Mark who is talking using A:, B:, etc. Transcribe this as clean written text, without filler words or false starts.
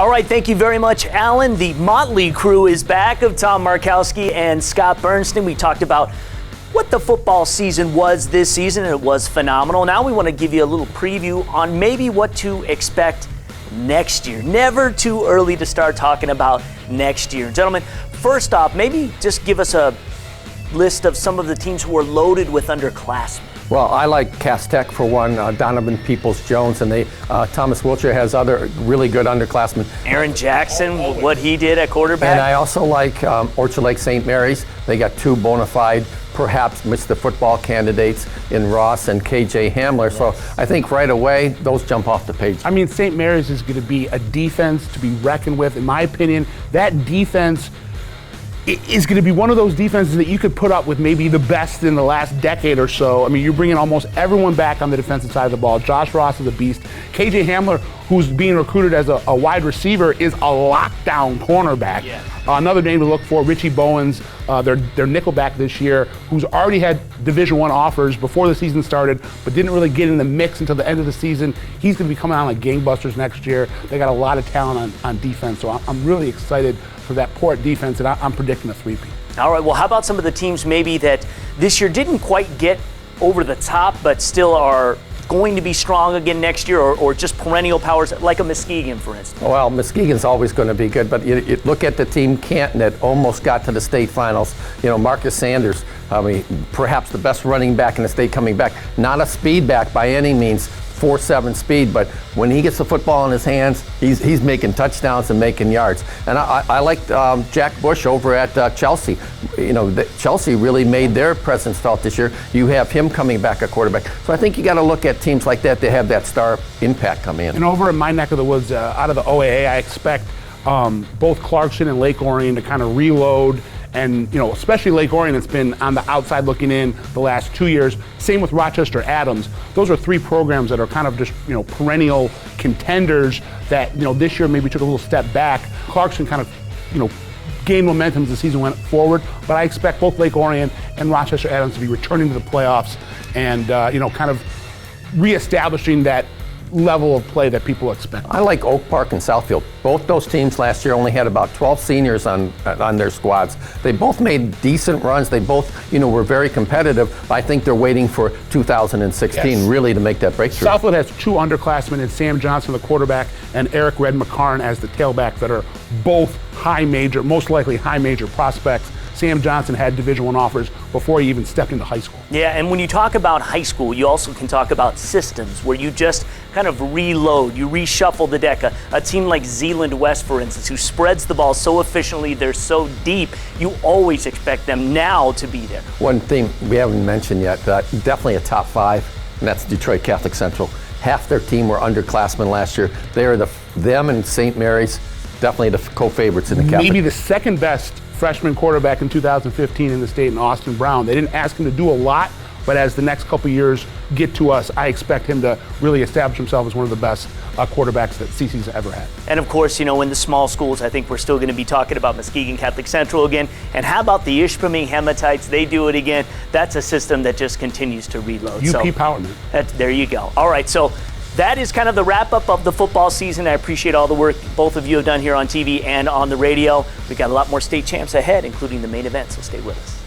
A: All right, thank you very much, Alan. The Motley Crew is back of Tom Markowski and Scott Bernstein. We talked about what the football season was this season, and it was phenomenal. Now we want to give you a little preview on maybe what to expect next year. Never too early to start talking about next year. Gentlemen, first off, maybe just give us a list of some of the teams who are loaded with underclassmen.
B: Well, I like Cass Tech for one, Donovan Peoples-Jones, and Thomas Wiltshire has other really good underclassmen.
A: Aaron Jackson, what he did at quarterback.
B: And I also like Orchard Lake St. Mary's. They got two bona fide, perhaps Mr. Football candidates in Ross and KJ Hamler. So I think right away, those jump off the page.
C: I mean, St. Mary's is going to be a defense to be reckoned with. In my opinion, that defense is going to be one of those defenses that you could put up with maybe the best in the last decade or so. I mean, you're bringing almost everyone back on the defensive side of the ball. Josh Ross is a beast. KJ Hamler, who's being recruited as a wide receiver, is a lockdown cornerback. Yeah. Another name to look for, Richie Bowens, their nickelback this year, who's already had Division I offers before the season started, but didn't really get in the mix until the end of the season. He's going to be coming out like gangbusters next year. They got a lot of talent on defense, so I'm really excited for that Port defense, and I'm predicting a three-peat.
A: All right, well, how about some of the teams maybe that this year didn't quite get over the top, but still are going to be strong again next year, or just perennial powers, like a Muskegon, for instance?
B: Well, Muskegon's always going to be good, but you look at the team, Canton, that almost got to the state finals. You know, Marcus Sanders, I mean, perhaps the best running back in the state coming back. Not a speed back by any means, 4.7 speed, but when he gets the football in his hands, he's making touchdowns and making yards. And I like Jack Bush over at Chelsea. You know, Chelsea really made their presence felt this year. You have him coming back at quarterback. So I think you got to look at teams like that have that star impact coming in.
C: And over in my neck of the woods, out of the OAA, I expect both Clarkson and Lake Orion to kind of reload. And, you know, especially Lake Orion, that's been on the outside looking in the last 2 years. Same with Rochester Adams. Those are three programs that are kind of just, you know, perennial contenders that, you know, this year maybe took a little step back. Clarkson kind of, you know, gained momentum as the season went forward. But I expect both Lake Orion and Rochester Adams to be returning to the playoffs and, you know, kind of reestablishing that level of play that people expect.
B: I like Oak Park and Southfield. Both those teams last year only had about 12 seniors on their squads. They both made decent runs. They both, you know, were very competitive. I think they're waiting for 2016 really to make that breakthrough.
C: Southfield has two underclassmen in Sam Johnson, the quarterback, and Eric Red McCarn as the tailback that are both most likely high major prospects. Sam Johnson had Division I offers before he even stepped into high school.
A: Yeah, and when you talk about high school, you also can talk about systems where you just kind of reload, you reshuffle the deck. A team like Zeeland West, for instance, who spreads the ball so efficiently, they're so deep, you always expect them now to be there.
B: One thing we haven't mentioned yet, definitely a top five, and that's Detroit Catholic Central. Half their team were underclassmen last year. They are them and St. Mary's, definitely the co-favorites in the Catholic.
C: Maybe the second best freshman quarterback in 2015 in the state, in Austin Brown. They didn't ask him to do a lot, but as the next couple years get to us, I expect him to really establish himself as one of the best quarterbacks that CC's ever had.
A: And of course, you know, in the small schools, I think we're still going to be talking about Muskegon Catholic Central again. And how about the Ishpeming Hematites? They do it again. That's a system that just continues to reload.
C: UP Powerman.
A: There you go. All right, so that is kind of the wrap-up of the football season. I appreciate all the work both of you have done here on TV and on the radio. We've got a lot more state champs ahead, including the main event, so stay with us.